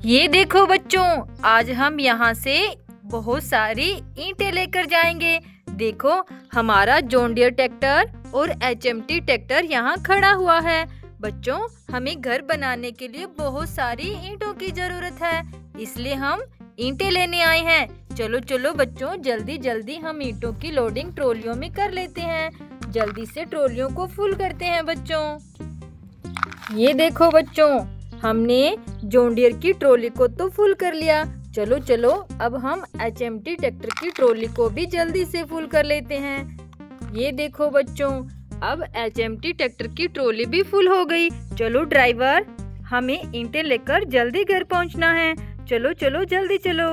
ये देखो बच्चों, आज हम यहाँ से बहुत सारी ईंटें लेकर जाएंगे। देखो, हमारा जॉन डियर ट्रैक्टर और HMT ट्रैक्टर यहाँ खड़ा हुआ है। बच्चों, हमें घर बनाने के लिए बहुत सारी ईंटों की जरूरत है, इसलिए हम ईंटें लेने आए हैं। चलो चलो बच्चों, जल्दी जल्दी हम ईंटों की लोडिंग ट्रॉलियों में कर लेते हैं। जल्दी से ट्रॉलियों को फुल करते हैं बच्चों। ये देखो बच्चों, हमने जॉन डियर की ट्रॉली को तो फुल कर लिया। चलो चलो, अब हम HMT ट्रैक्टर की ट्रॉली को भी जल्दी से फुल कर लेते हैं। ये देखो बच्चों, अब HMT ट्रैक्टर की ट्रॉली भी फुल हो गई। चलो ड्राइवर, हमें ईंटें लेकर जल्दी घर पहुंचना है। चलो चलो जल्दी चलो।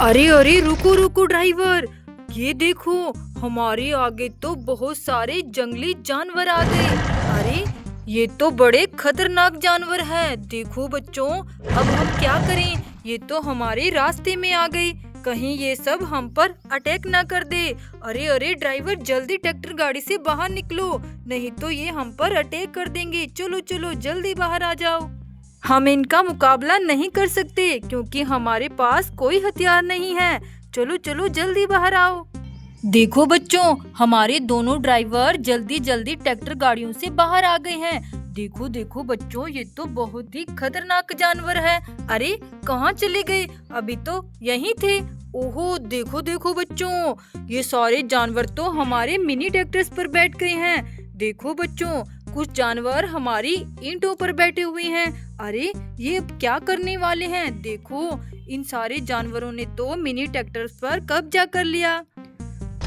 अरे अरे, रुको रुको ड्राइवर, ये देखो, हमारे आगे तो बहुत सारे जंगली जानवर आ गए। अरे, ये तो बड़े खतरनाक जानवर हैं। देखो बच्चों, अब हम क्या करें? ये तो हमारे रास्ते में आ गए, कहीं ये सब हम पर अटैक ना कर दे। अरे अरे ड्राइवर, जल्दी ट्रैक्टर गाड़ी से बाहर निकलो, नहीं तो ये हम पर अटैक कर देंगे। चलो चलो जल्दी बाहर आ जाओ। हम इनका मुकाबला नहीं कर सकते क्योंकि हमारे पास कोई हथियार नहीं है। चलो चलो जल्दी बाहर आओ। देखो बच्चों, हमारे दोनों ड्राइवर जल्दी जल्दी ट्रैक्टर गाड़ियों से बाहर आ गए हैं। देखो देखो बच्चों, ये तो बहुत ही खतरनाक जानवर है। अरे, कहाँ चले गए? अभी तो यहीं थे। ओहो, देखो देखो बच्चों, ये सारे जानवर तो हमारे मिनी ट्रैक्टर्स पर बैठ गए हैं। देखो बच्चों, कुछ जानवर हमारी ईंटों पर बैठे हुए हैं। अरे, ये क्या करने वाले हैं? देखो, इन सारे जानवरों ने तो मिनी ट्रैक्टर्स पर कब्जा कर लिया।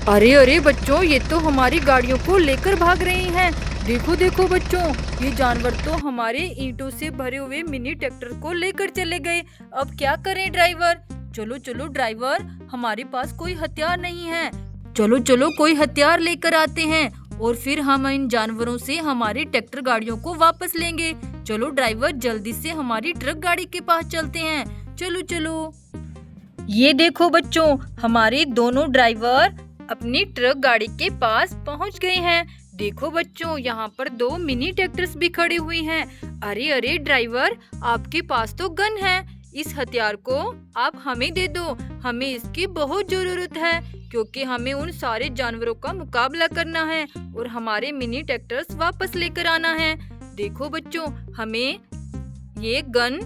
अरे अरे बच्चों, ये तो हमारी गाड़ियों को लेकर भाग रहे हैं। देखो देखो बच्चों, ये जानवर तो हमारे ईंटों से भरे हुए मिनी ट्रैक्टर को लेकर चले गए। अब क्या करें ड्राइवर? चलो चलो ड्राइवर, हमारे पास कोई हथियार नहीं है। चलो चलो कोई हथियार लेकर आते हैं और फिर हम इन जानवरों से हमारी ट्रैक्टर गाड़ियों को वापस लेंगे। चलो ड्राइवर, जल्दी से हमारी ट्रक गाड़ी के पास चलते हैं। चलो चलो। ये देखो बच्चों, हमारे दोनों ड्राइवर अपनी ट्रक गाड़ी के पास पहुंच गए हैं। देखो बच्चों, यहाँ पर 2 मिनी ट्रैक्टर्स भी खड़ी हुई हैं। अरे अरे ड्राइवर, आपके पास तो गन है, इस हथियार को आप हमें दे दो। हमें इसकी बहुत जरूरत है क्योंकि हमें उन सारे जानवरों का मुकाबला करना है और हमारे मिनी ट्रैक्टर्स वापस लेकर आना है। देखो बच्चों, हमें ये गन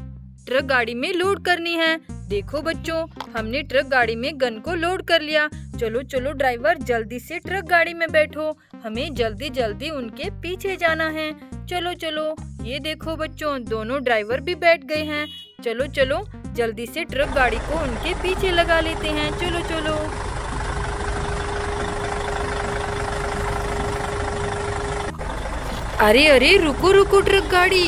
ट्रक गाड़ी में लोड करनी है। देखो बच्चों, हमने ट्रक गाड़ी में गन को लोड कर लिया। चलो चलो ड्राइवर, जल्दी से ट्रक गाड़ी में बैठो, हमें जल्दी जल्दी उनके पीछे जाना है। चलो चलो। ये देखो बच्चों, दोनों ड्राइवर भी बैठ गए हैं। चलो चलो, जल्दी से ट्रक गाड़ी को उनके पीछे लगा लेते हैं। चलो चलो। अरे अरे, रुको रुको ट्रक गाड़ी,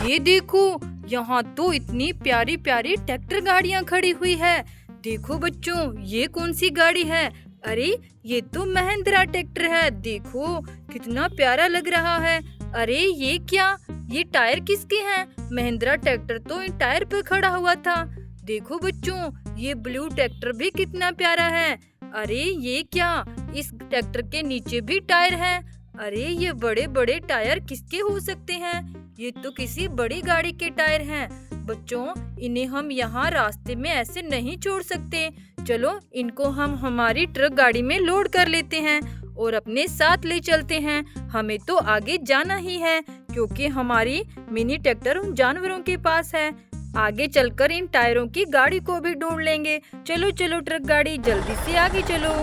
ये देखो, यहाँ तो इतनी प्यारी प्यारी ट्रैक्टर गाड़ियाँ खड़ी हुई है। देखो बच्चों, ये कौन सी गाड़ी है? अरे, ये तो महिंद्रा ट्रैक्टर है। देखो, कितना प्यारा लग रहा है। अरे, ये क्या? ये टायर किसके हैं? महिंद्रा ट्रैक्टर तो इन टायर पे खड़ा हुआ था। देखो बच्चों, ये ब्लू ट्रैक्टर भी कितना प्यारा है। अरे, ये क्या? इस ट्रैक्टर के नीचे भी टायर है। अरे, ये बड़े बड़े टायर किसके हो सकते हैं? ये तो किसी बड़ी गाड़ी के टायर हैं। बच्चों, इन्हें हम यहाँ रास्ते में ऐसे नहीं छोड़ सकते। चलो, इनको हम हमारी ट्रक गाड़ी में लोड कर लेते हैं और अपने साथ ले चलते हैं। हमें तो आगे जाना ही है क्योंकि हमारी मिनी ट्रैक्टर उन जानवरों के पास है। आगे चलकर इन टायरों की गाड़ी को भी ढूंढ लेंगे। चलो चलो ट्रक गाड़ी, जल्दी से आगे चलो।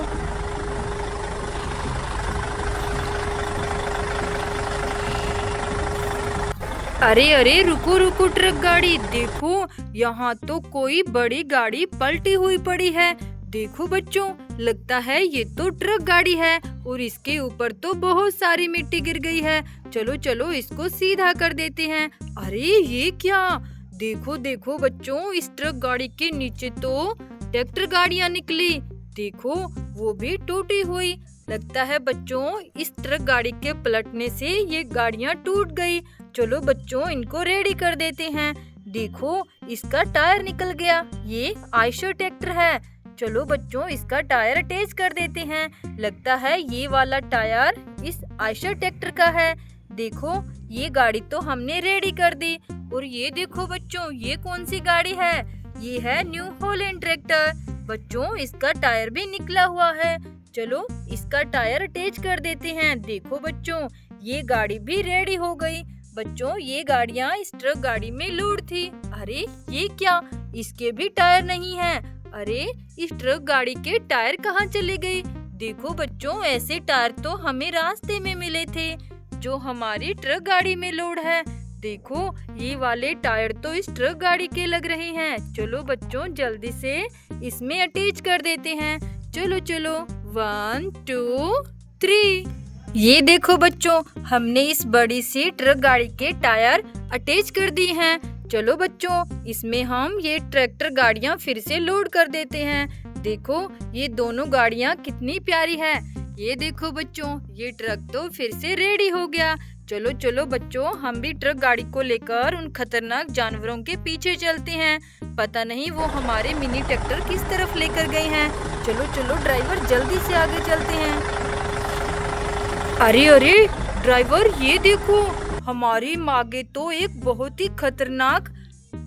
अरे अरे, रुको रुको ट्रक गाड़ी, देखो, यहाँ तो कोई बड़ी गाड़ी पलटी हुई पड़ी है। देखो बच्चों, लगता है ये तो ट्रक गाड़ी है और इसके ऊपर तो बहुत सारी मिट्टी गिर गई है। चलो चलो, इसको सीधा कर देते हैं। अरे, ये क्या? देखो देखो बच्चों, इस ट्रक गाड़ी के नीचे तो ट्रैक्टर गाड़ियाँ निकली। देखो, वो भी टूटी हुई। लगता है बच्चों, इस ट्रक गाड़ी के पलटने से ये गाड़ियाँ टूट गई। चलो बच्चों, इनको रेडी कर देते हैं। देखो, इसका टायर निकल गया। ये आयशर ट्रैक्टर है। चलो बच्चों इसका टायर अटैच कर देते हैं। लगता है ये वाला टायर इस आयशर ट्रैक्टर का है। देखो ये गाड़ी तो हमने रेडी कर दी। और ये देखो बच्चों ये कौन सी गाड़ी है? ये है न्यू हॉलैंड ट्रैक्टर। बच्चों इसका टायर भी निकला हुआ है। चलो इसका टायर अटैच कर देते हैं। देखो बच्चों ये गाड़ी भी रेडी हो गई। बच्चों ये गाड़ियाँ इस ट्रक गाड़ी में लोड थी। अरे ये क्या, इसके भी टायर नहीं है। अरे इस ट्रक गाड़ी के टायर कहाँ चले गए? देखो बच्चों ऐसे टायर तो हमें रास्ते में मिले थे जो हमारी ट्रक गाड़ी में लोड है। देखो ये वाले टायर तो इस ट्रक गाड़ी के लग रहे हैं। चलो बच्चों जल्दी से इसमें अटैच कर देते हैं। चलो चलो 1 2 3। ये देखो बच्चों हमने इस बड़ी सी ट्रक गाड़ी के टायर अटैच कर दिए हैं। चलो बच्चों इसमें हम ये ट्रैक्टर गाड़ियाँ फिर से लोड कर देते हैं। देखो ये दोनों गाड़ियाँ कितनी प्यारी है। ये देखो बच्चों ये ट्रक तो फिर से रेडी हो गया। चलो चलो बच्चों हम भी ट्रक गाड़ी को लेकर उन खतरनाक जानवरों के पीछे चलते हैं। पता नहीं वो हमारे मिनी ट्रैक्टर किस तरफ लेकर गए हैं। चलो चलो ड्राइवर जल्दी से आगे चलते हैं। अरे अरे ड्राइवर ये देखो हमारी आगे तो एक बहुत ही खतरनाक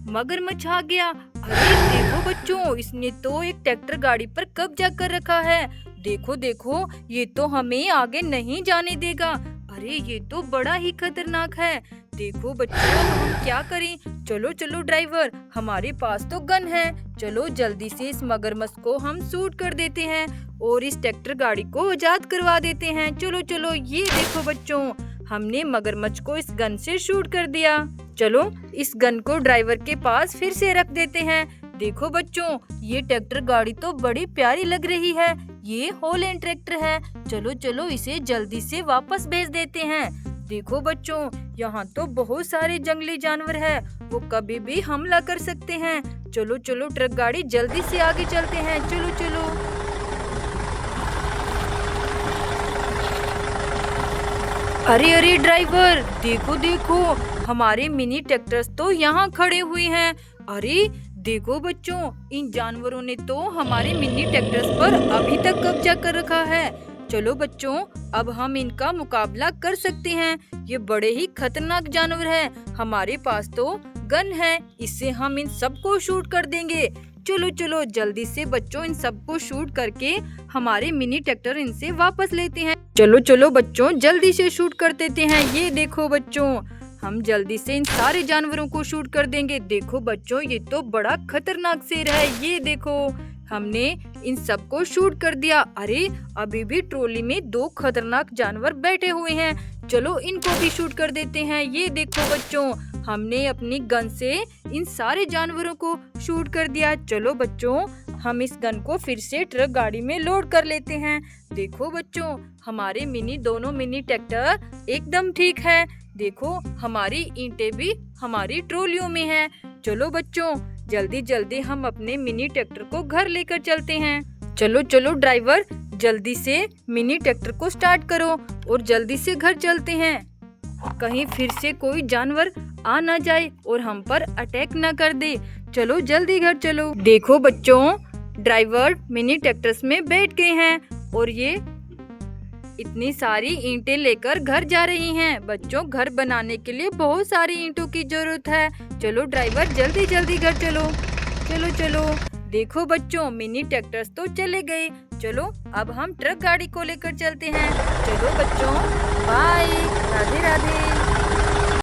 मगरमच्छ आ गया। अरे देखो बच्चों इसने तो एक ट्रैक्टर गाड़ी पर कब्जा कर रखा है। देखो देखो ये तो हमें आगे नहीं जाने देगा। अरे ये तो बड़ा ही खतरनाक है। देखो बच्चों हम क्या करें? चलो चलो ड्राइवर हमारे पास तो गन है। चलो जल्दी से इस मगरमच्छ को हम शूट कर देते हैं और इस ट्रैक्टर गाड़ी को आजाद करवा देते हैं। चलो चलो ये देखो बच्चों हमने मगरमच्छ को इस गन से शूट कर दिया। चलो इस गन को ड्राइवर के पास फिर से रख देते हैं। देखो बच्चों ये ट्रैक्टर गाड़ी तो बड़ी प्यारी लग रही है। ये हॉलैंड ट्रैक्टर है। चलो चलो इसे जल्दी से वापस भेज देते हैं। देखो बच्चों यहाँ तो बहुत सारे जंगली जानवर है, वो कभी भी हमला कर सकते हैं। चलो चलो ट्रक गाड़ी जल्दी से आगे चलते हैं। चलो चलो। अरे अरे ड्राइवर देखो देखो हमारे मिनी ट्रैक्टर्स तो यहाँ खड़े हुए हैं। अरे देखो बच्चों इन जानवरों ने तो हमारे मिनी ट्रैक्टर्स पर अभी तक कब्जा कर रखा है। चलो बच्चों अब हम इनका मुकाबला कर सकते हैं। ये बड़े ही खतरनाक जानवर है। हमारे पास तो गन है, इससे हम इन सबको शूट कर देंगे। चलो चलो जल्दी से बच्चों इन सबको शूट करके हमारे मिनी ट्रैक्टर इनसे वापस लेते हैं। चलो चलो बच्चों जल्दी से शूट कर देते हैं। ये देखो बच्चों हम जल्दी से इन सारे जानवरों को शूट कर देंगे। देखो बच्चों ये तो बड़ा खतरनाक शेर है। ये देखो हमने इन सबको शूट कर दिया। अरे अभी भी ट्रॉली में 2 खतरनाक जानवर बैठे हुए हैं। चलो इनको भी शूट कर देते हैं। ये देखो बच्चों हमने अपनी गन से इन सारे जानवरों को शूट कर दिया। चलो बच्चों हम इस गन को फिर से ट्रक गाड़ी में लोड कर लेते हैं। देखो बच्चों हमारे दोनों मिनी ट्रैक्टर एकदम ठीक है। देखो हमारी ईंटें भी हमारी ट्रॉलियों में है। चलो बच्चों जल्दी जल्दी हम अपने मिनी ट्रैक्टर को घर लेकर चलते हैं। चलो चलो ड्राइवर जल्दी से मिनी ट्रैक्टर को स्टार्ट करो और जल्दी से घर चलते हैं। कहीं फिर से कोई जानवर आ ना जाए और हम पर अटैक ना कर दे। चलो जल्दी घर चलो। देखो बच्चों ड्राइवर मिनी ट्रैक्टर्स में बैठ गए हैं और ये इतनी सारी ईंटें लेकर घर जा रही हैं। बच्चों घर बनाने के लिए बहुत सारी ईंटों की जरूरत है। चलो ड्राइवर जल्दी जल्दी घर चलो। चलो चलो। देखो बच्चों मिनी ट्रैक्टर्स तो चले गए। चलो अब हम ट्रक गाड़ी को लेकर चलते हैं। चलो बच्चों बाय, राधे राधे।